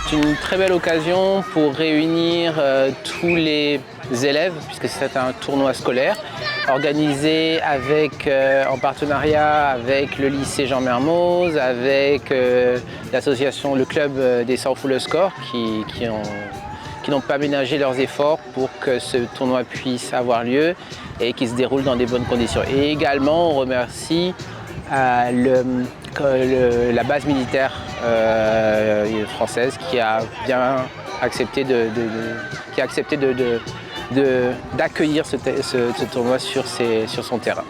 C'est une très belle occasion pour réunir tous les élèves, puisque c'est un tournoi scolaire, organisé en partenariat avec le lycée Jean Mermoz, avec l'association, le club des Sans Fou le Score, qui n'ont pas ménagé leurs efforts pour que ce tournoi puisse avoir lieu et qui se déroule dans des bonnes conditions. Et également, on remercie la base militaire française qui a bien accepté d'accueillir ce tournoi sur son terrain.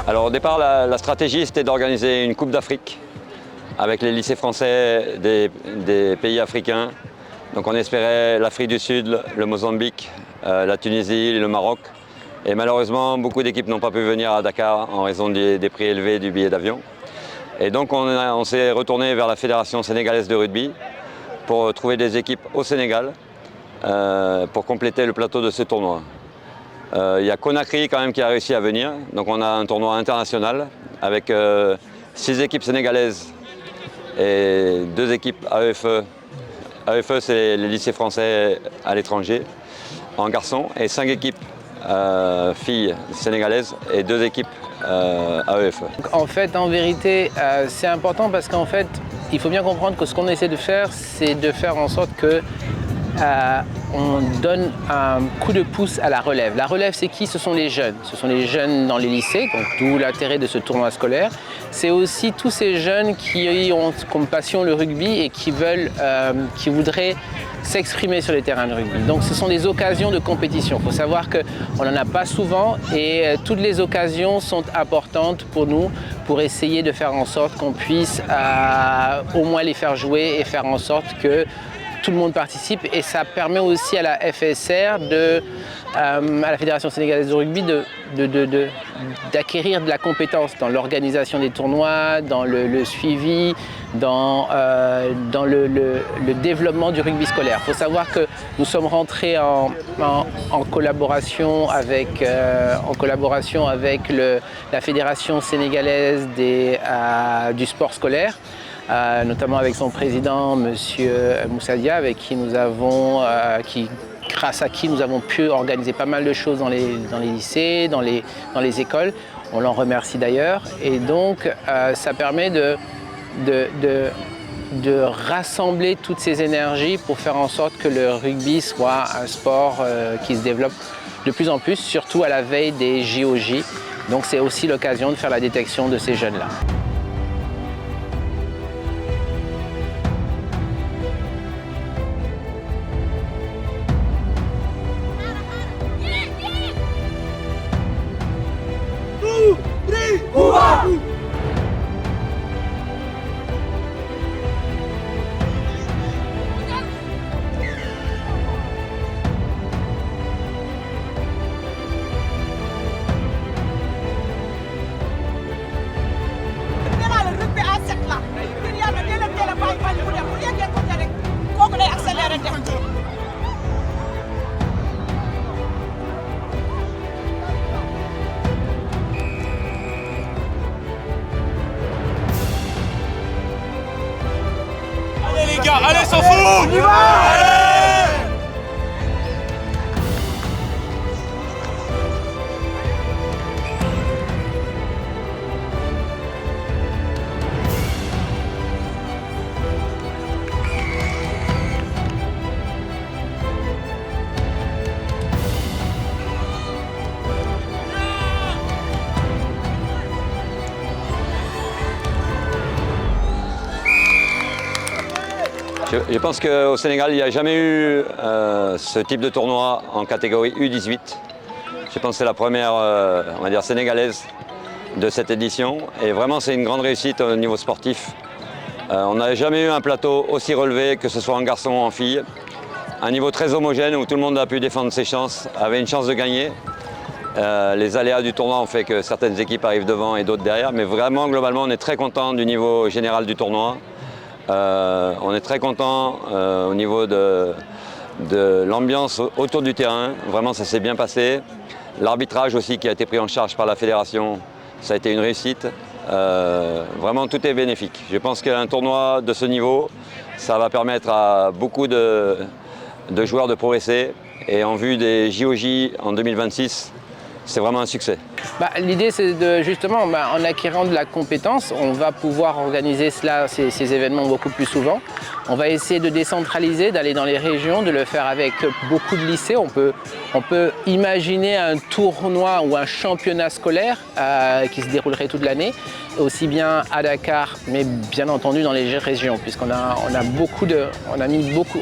Alors au départ, la stratégie c'était d'organiser une Coupe d'Afrique avec les lycées français des pays africains. Donc on espérait l'Afrique du Sud, le Mozambique, la Tunisie, le Maroc. Et malheureusement, beaucoup d'équipes n'ont pas pu venir à Dakar en raison des prix élevés du billet d'avion. Et donc on s'est retourné vers la Fédération sénégalaise de rugby pour trouver des équipes au Sénégal pour compléter le plateau de ce tournoi. Il y a Conakry quand même qui a réussi à venir, donc on a un tournoi international avec 6 équipes sénégalaises et 2 équipes AEFE. AEFE c'est les lycées français à l'étranger en garçons et 5 équipes filles sénégalaises et 2 équipes AEFE. En fait, en vérité, c'est important parce qu'en fait, il faut bien comprendre que ce qu'on essaie de faire, c'est de faire en sorte que on donne un coup de pouce à la relève. La relève, c'est qui? Ce sont les jeunes. Ce sont les jeunes dans les lycées, donc d'où l'intérêt de ce tournoi scolaire. C'est aussi tous ces jeunes qui ont comme passion le rugby et qui voudraient s'exprimer sur les terrains de rugby. Donc ce sont des occasions de compétition. Il faut savoir qu'on n'en a pas souvent et toutes les occasions sont importantes pour nous pour essayer de faire en sorte qu'on puisse au moins les faire jouer et faire en sorte que tout le monde participe et ça permet aussi à la FSR, à la Fédération sénégalaise de rugby, d'acquérir de la compétence dans l'organisation des tournois, dans le suivi, dans le développement du rugby scolaire. Il faut savoir que nous sommes rentrés en collaboration avec la Fédération sénégalaise du sport scolaire. Notamment avec son président, M. Moussadia, avec grâce à qui nous avons pu organiser pas mal de choses dans les lycées, dans les écoles. On l'en remercie d'ailleurs. Et donc, ça permet de rassembler toutes ces énergies pour faire en sorte que le rugby soit un sport qui se développe de plus en plus, surtout à la veille des JOJ. Donc, c'est aussi l'occasion de faire la détection de ces jeunes-là. Je pense qu'au Sénégal, il n'y a jamais eu ce type de tournoi en catégorie U18. Je pense que c'est la première, on va dire, sénégalaise de cette édition. Et vraiment, c'est une grande réussite au niveau sportif. On n'a jamais eu un plateau aussi relevé, que ce soit en garçon ou en fille. Un niveau très homogène où tout le monde a pu défendre ses chances, avait une chance de gagner. Les aléas du tournoi ont fait que certaines équipes arrivent devant et d'autres derrière. Mais vraiment, globalement, on est très content du niveau général du tournoi. On est très content au niveau de l'ambiance autour du terrain. Vraiment, ça s'est bien passé. L'arbitrage aussi qui a été pris en charge par la fédération, ça a été une réussite. Vraiment, tout est bénéfique. Je pense qu'un tournoi de ce niveau, ça va permettre à beaucoup de joueurs de progresser. Et en vue des JOJ en 2026, c'est vraiment un succès. L'idée, c'est de justement, en acquérant de la compétence, on va pouvoir organiser ces événements beaucoup plus souvent. On va essayer de décentraliser, d'aller dans les régions, de le faire avec beaucoup de lycées. On peut imaginer un tournoi ou un championnat scolaire qui se déroulerait toute l'année, aussi bien à Dakar, mais bien entendu dans les régions, puisqu'on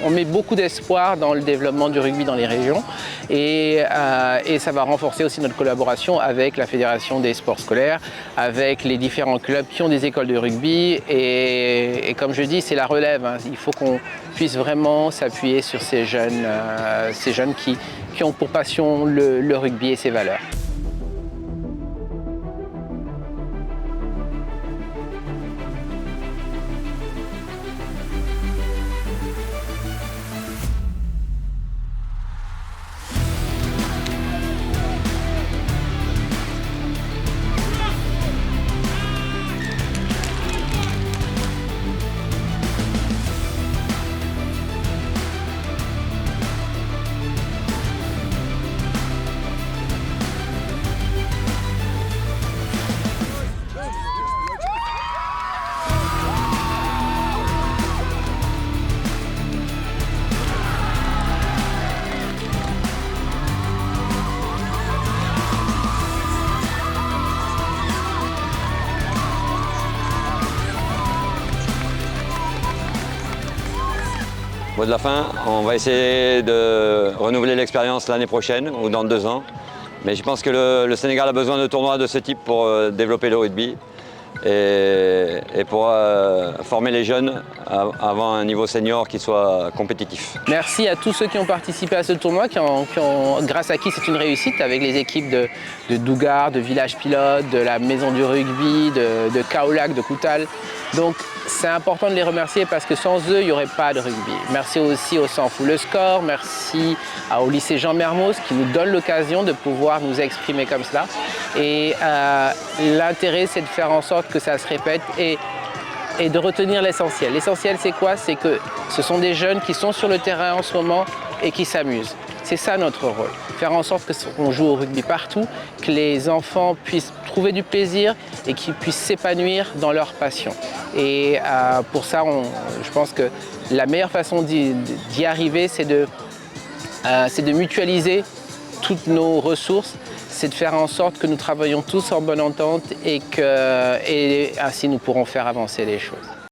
met beaucoup d'espoir dans le développement du rugby dans les régions. Et ça va renforcer aussi notre collaboration avec la Fédération des sports scolaires, avec les différents clubs qui ont des écoles de rugby. Et comme je dis, c'est la relève. Hein. Il faut qu'on puisse vraiment s'appuyer sur ces jeunes qui ont pour passion le rugby et ses valeurs. Mot de la fin, on va essayer de renouveler l'expérience l'année prochaine ou dans 2 ans. Mais je pense que le Sénégal a besoin de tournois de ce type pour développer le rugby et pour former les jeunes avant un niveau senior qui soit compétitif. Merci à tous ceux qui ont participé à ce tournoi, grâce à qui c'est une réussite, avec les équipes de Dougar, de Village Pilote, de la Maison du Rugby, de Kaolack, de Koutal. Donc c'est important de les remercier parce que sans eux, il n'y aurait pas de rugby. Merci aussi au Sans Fou le Score, merci au lycée Jean Mermoz qui nous donne l'occasion de pouvoir nous exprimer comme cela. Et l'intérêt, c'est de faire en sorte que ça se répète et de retenir l'essentiel. L'essentiel, c'est quoi? C'est que ce sont des jeunes qui sont sur le terrain en ce moment et qui s'amusent. C'est ça notre rôle, faire en sorte qu'on joue au rugby partout, que les enfants puissent trouver du plaisir et qu'ils puissent s'épanouir dans leur passion. Et pour ça, je pense que la meilleure façon d'y arriver, c'est de mutualiser toutes nos ressources, c'est de faire en sorte que nous travaillons tous en bonne entente et ainsi nous pourrons faire avancer les choses.